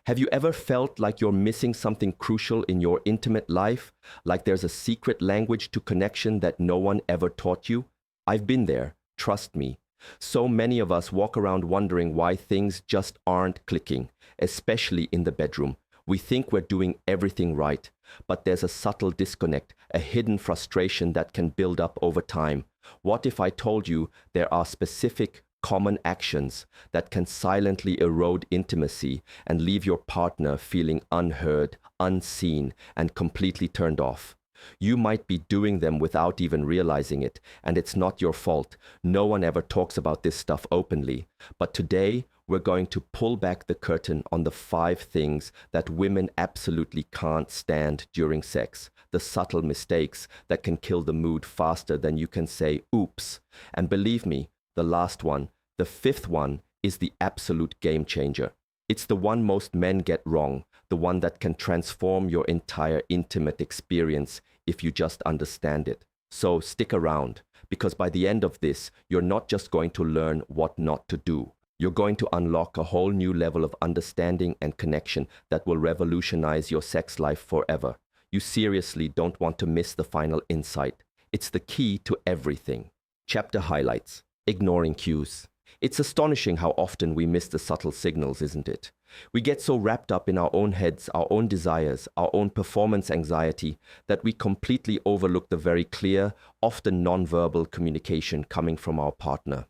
Have you ever felt like you're missing something crucial in your intimate life? Like there's a secret language to connection that no one ever taught you? I've been there, trust me. So many of us walk around wondering why things just aren't clicking, especially in the bedroom. We think we're doing everything right, but there's a subtle disconnect, a hidden frustration that can build up over time. What if I told you there are specific common actions that can silently erode intimacy and leave your partner feeling unheard, unseen, and completely turned off? You might be doing them without even realizing it, and it's not your fault. No one ever talks about this stuff openly. But today, we're going to pull back the curtain on the 5 things that women absolutely can't stand during sex. The subtle mistakes that can kill the mood faster than you can say, oops. And believe me, the last one, the 5th one, is the absolute game changer. It's the one most men get wrong, the one that can transform your entire intimate experience if you just understand it. So stick around, because by the end of this, you're not just going to learn what not to do. You're going to unlock a whole new level of understanding and connection that will revolutionize your sex life forever. You seriously don't want to miss the final insight. It's the key to everything. Chapter highlights: ignoring cues. It's astonishing how often we miss the subtle signals, isn't it? We get so wrapped up in our own heads, our own desires, our own performance anxiety, that we completely overlook the very clear, often nonverbal communication coming from our partner.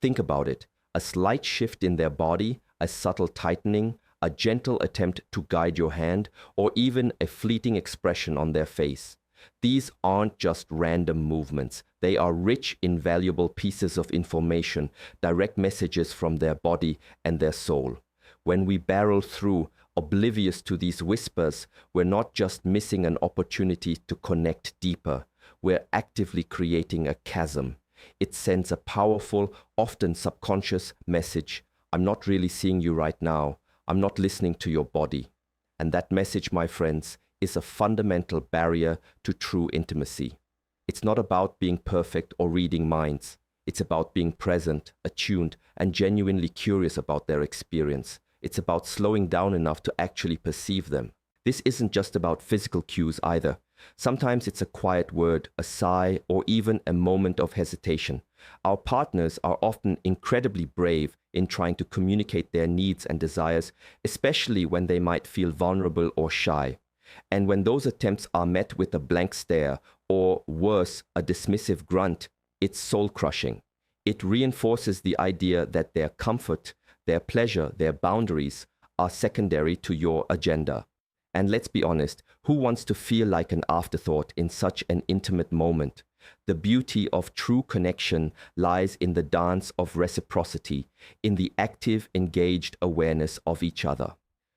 Think about it. A slight shift in their body, a subtle tightening, a gentle attempt to guide your hand, or even a fleeting expression on their face. These aren't just random movements. They are rich, invaluable pieces of information, direct messages from their body and their soul. When we barrel through, oblivious to these whispers, we're not just missing an opportunity to connect deeper. We're actively creating a chasm. It sends a powerful, often subconscious message. I'm not really seeing you right now. I'm not listening to your body. And that message, my friends, is a fundamental barrier to true intimacy. It's not about being perfect or reading minds. It's about being present, attuned, and genuinely curious about their experience. It's about slowing down enough to actually perceive them. This isn't just about physical cues either. Sometimes it's a quiet word, a sigh, or even a moment of hesitation. Our partners are often incredibly brave in trying to communicate their needs and desires, especially when they might feel vulnerable or shy. And when those attempts are met with a blank stare, or worse, a dismissive grunt, it's soul-crushing. It reinforces the idea that their comfort, their pleasure, their boundaries are secondary to your agenda. And let's be honest, who wants to feel like an afterthought in such an intimate moment? The beauty of true connection lies in the dance of reciprocity, in the active, engaged awareness of each other.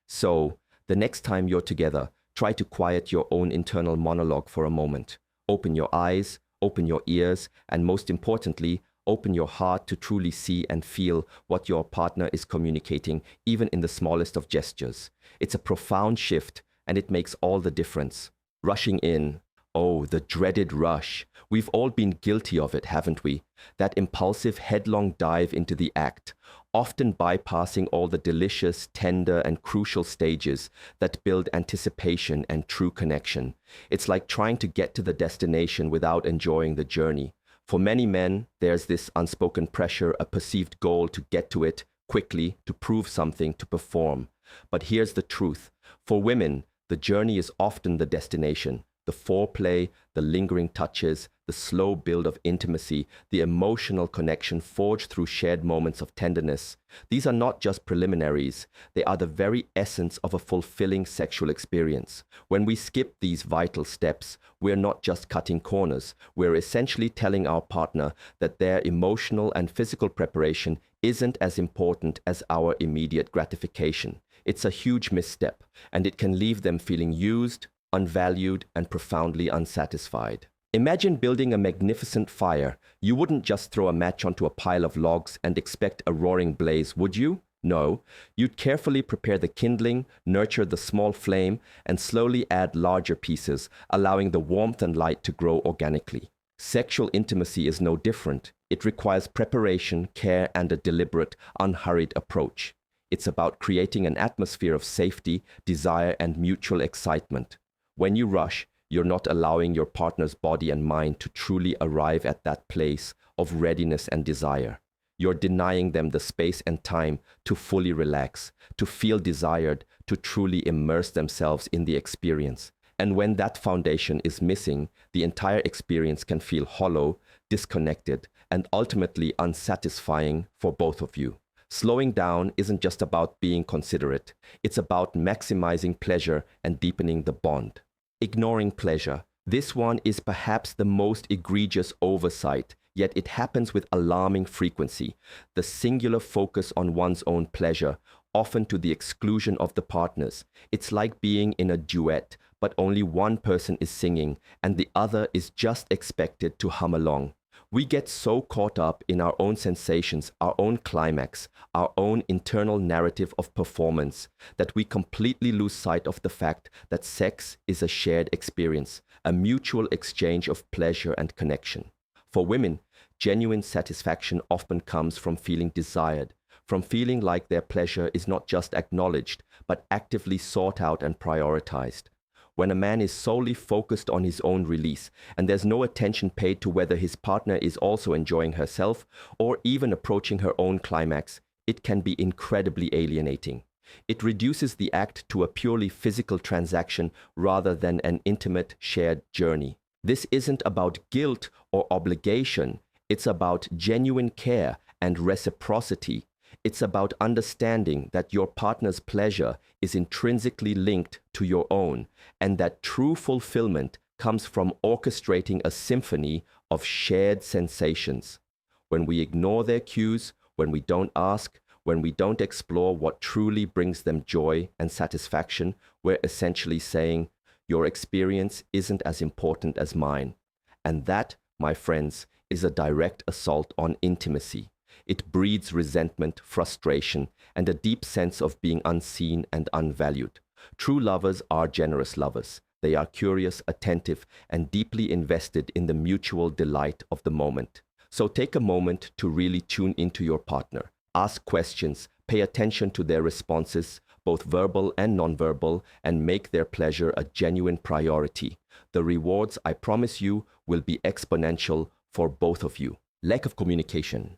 So, the next time you're together, try to quiet your own internal monologue for a moment. Open your eyes, open your ears, and most importantly, open your heart to truly see and feel what your partner is communicating, even in the smallest of gestures. It's a profound shift, and it makes all the difference. Rushing in. Oh, the dreaded rush. We've all been guilty of it, haven't we? That impulsive, headlong dive into the act, often bypassing all the delicious, tender, and crucial stages that build anticipation and true connection. It's like trying to get to the destination without enjoying the journey. For many men, there's this unspoken pressure, a perceived goal to get to it quickly, to prove something, to perform. But here's the truth. For women, the journey is often the destination. The foreplay, the lingering touches, the slow build of intimacy, the emotional connection forged through shared moments of tenderness. These are not just preliminaries. They are the very essence of a fulfilling sexual experience. When we skip these vital steps, we're not just cutting corners. We're essentially telling our partner that their emotional and physical preparation isn't as important as our immediate gratification. It's a huge misstep, and it can leave them feeling used, unvalued, and profoundly unsatisfied. Imagine building a magnificent fire. You wouldn't just throw a match onto a pile of logs and expect a roaring blaze, would you? No. You'd carefully prepare the kindling, nurture the small flame, and slowly add larger pieces, allowing the warmth and light to grow organically. Sexual intimacy is no different. It requires preparation, care, and a deliberate, unhurried approach. It's about creating an atmosphere of safety, desire, and mutual excitement. When you rush, you're not allowing your partner's body and mind to truly arrive at that place of readiness and desire. You're denying them the space and time to fully relax, to feel desired, to truly immerse themselves in the experience. And when that foundation is missing, the entire experience can feel hollow, disconnected, and ultimately unsatisfying for both of you. Slowing down isn't just about being considerate, it's about maximizing pleasure and deepening the bond. Ignoring pleasure. This one is perhaps the most egregious oversight, yet it happens with alarming frequency. The singular focus on one's own pleasure, often to the exclusion of the partners. It's like being in a duet, but only one person is singing and the other is just expected to hum along. We get so caught up in our own sensations, our own climax, our own internal narrative of performance, that we completely lose sight of the fact that sex is a shared experience, a mutual exchange of pleasure and connection. For women, genuine satisfaction often comes from feeling desired, from feeling like their pleasure is not just acknowledged, but actively sought out and prioritized. When a man is solely focused on his own release and there's no attention paid to whether his partner is also enjoying herself or even approaching her own climax, it can be incredibly alienating. It reduces the act to a purely physical transaction rather than an intimate, shared journey. This isn't about guilt or obligation. It's about genuine care and reciprocity. It's about understanding that your partner's pleasure is intrinsically linked to your own, and that true fulfillment comes from orchestrating a symphony of shared sensations. When we ignore their cues, when we don't ask, when we don't explore what truly brings them joy and satisfaction, we're essentially saying, your experience isn't as important as mine. And that, my friends, is a direct assault on intimacy. It breeds resentment, frustration, and a deep sense of being unseen and unvalued. True lovers are generous lovers. They are curious, attentive, and deeply invested in the mutual delight of the moment. So take a moment to really tune into your partner. Ask questions, pay attention to their responses, both verbal and nonverbal, and make their pleasure a genuine priority. The rewards, I promise you, will be exponential for both of you. Lack of communication.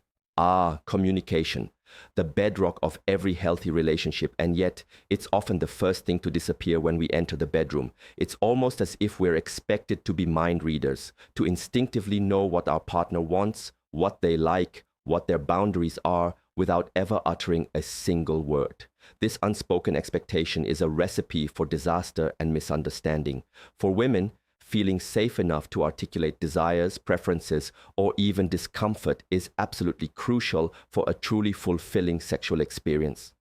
Communication, the bedrock of every healthy relationship, and yet it's often the first thing to disappear when we enter the bedroom. It's almost as if we're expected to be mind readers, to instinctively know what our partner wants, what they like, what their boundaries are, without ever uttering a single word. This unspoken expectation is a recipe for disaster and misunderstanding. For women, feeling safe enough to articulate desires, preferences, or even discomfort is absolutely crucial for a truly fulfilling sexual experience.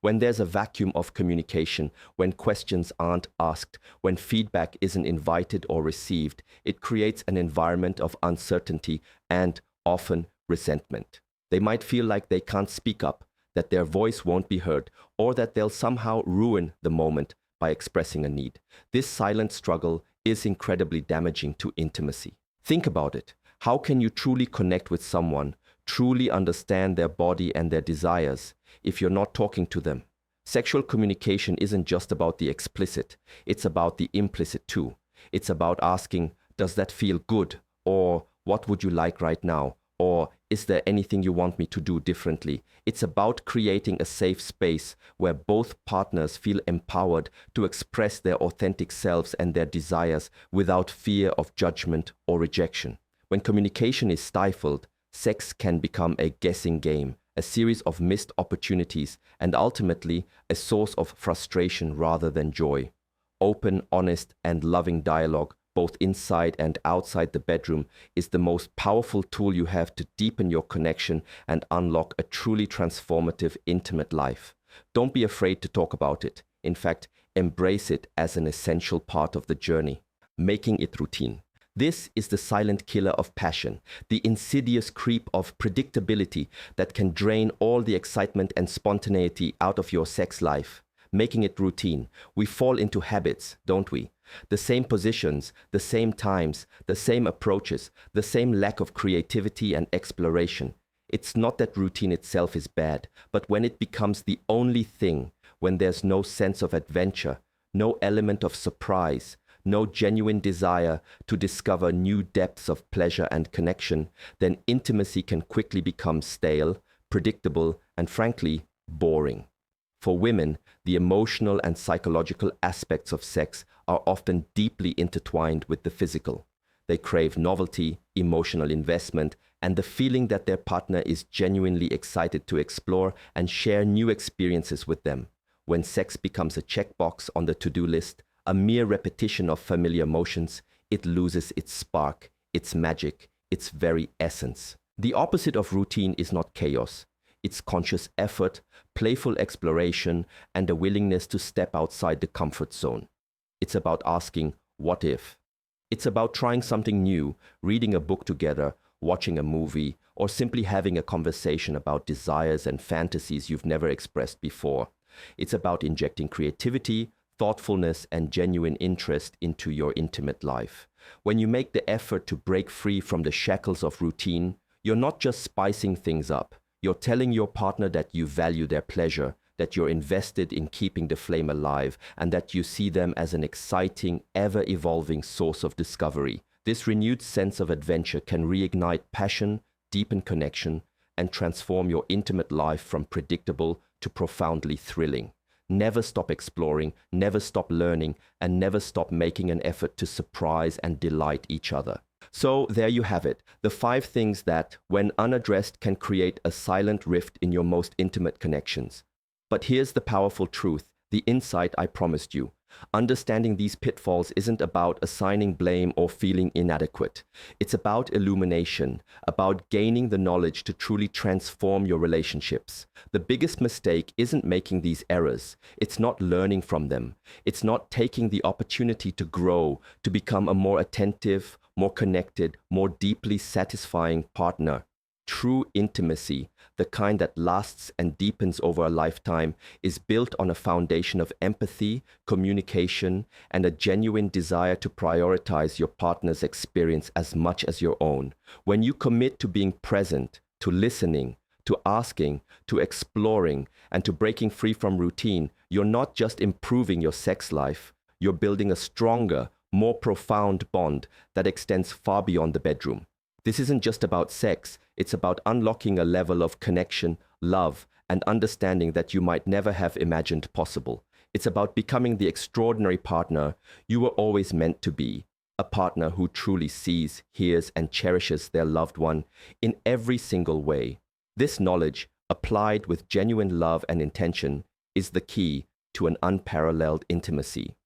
When there's a vacuum of communication, when questions aren't asked, when feedback isn't invited or received, it creates an environment of uncertainty and often resentment. They might feel like they can't speak up, that their voice won't be heard, or that they'll somehow ruin the moment by expressing a need. This silent struggle is incredibly damaging to intimacy. Think about it. How can you truly connect with someone, truly understand their body and their desires, if you're not talking to them? Sexual communication isn't just about the explicit, it's about the implicit too. It's about asking, does that feel good? Or what would you like right now? Or is there anything you want me to do differently? It's about creating a safe space where both partners feel empowered to express their authentic selves and their desires without fear of judgment or rejection. When communication is stifled, sex can become a guessing game, a series of missed opportunities, and ultimately a source of frustration rather than joy. Open, honest, and loving dialogue, both inside and outside the bedroom, is the most powerful tool you have to deepen your connection and unlock a truly transformative, intimate life. Don't be afraid to talk about it. In fact, embrace it as an essential part of the journey, making it routine. This is the silent killer of passion, the insidious creep of predictability that can drain all the excitement and spontaneity out of your sex life. Making it routine, we fall into habits, don't we? The same positions, the same times, the same approaches, the same lack of creativity and exploration. It's not that routine itself is bad, but when it becomes the only thing, when there's no sense of adventure, no element of surprise, no genuine desire to discover new depths of pleasure and connection, then intimacy can quickly become stale, predictable, and frankly, boring. For women, the emotional and psychological aspects of sex are often deeply intertwined with the physical. They crave novelty, emotional investment, and the feeling that their partner is genuinely excited to explore and share new experiences with them. When sex becomes a checkbox on the to-do list, a mere repetition of familiar motions, it loses its spark, its magic, its very essence. The opposite of routine is not chaos. It's conscious effort, playful exploration, and a willingness to step outside the comfort zone. It's about asking, what if? It's about trying something new, reading a book together, watching a movie, or simply having a conversation about desires and fantasies you've never expressed before. It's about injecting creativity, thoughtfulness, and genuine interest into your intimate life. When you make the effort to break free from the shackles of routine, you're not just spicing things up. You're telling your partner that you value their pleasure, that you're invested in keeping the flame alive, and that you see them as an exciting, ever-evolving source of discovery. This renewed sense of adventure can reignite passion, deepen connection, and transform your intimate life from predictable to profoundly thrilling. Never stop exploring, never stop learning, and never stop making an effort to surprise and delight each other. So there you have it, the 5 things that, when unaddressed, can create a silent rift in your most intimate connections. But here's the powerful truth, the insight I promised you. Understanding these pitfalls isn't about assigning blame or feeling inadequate. It's about illumination, about gaining the knowledge to truly transform your relationships. The biggest mistake isn't making these errors. It's not learning from them. It's not taking the opportunity to grow, to become a more attentive, more connected, more deeply satisfying partner. True intimacy, the kind that lasts and deepens over a lifetime, is built on a foundation of empathy, communication, and a genuine desire to prioritize your partner's experience as much as your own. When you commit to being present, to listening, to asking, to exploring, and to breaking free from routine, you're not just improving your sex life, you're building a stronger, more profound bond that extends far beyond the bedroom. This isn't just about sex, it's about unlocking a level of connection, love, and understanding that you might never have imagined possible. It's about becoming the extraordinary partner you were always meant to be, a partner who truly sees, hears, and cherishes their loved one in every single way. This knowledge, applied with genuine love and intention, is the key to an unparalleled intimacy.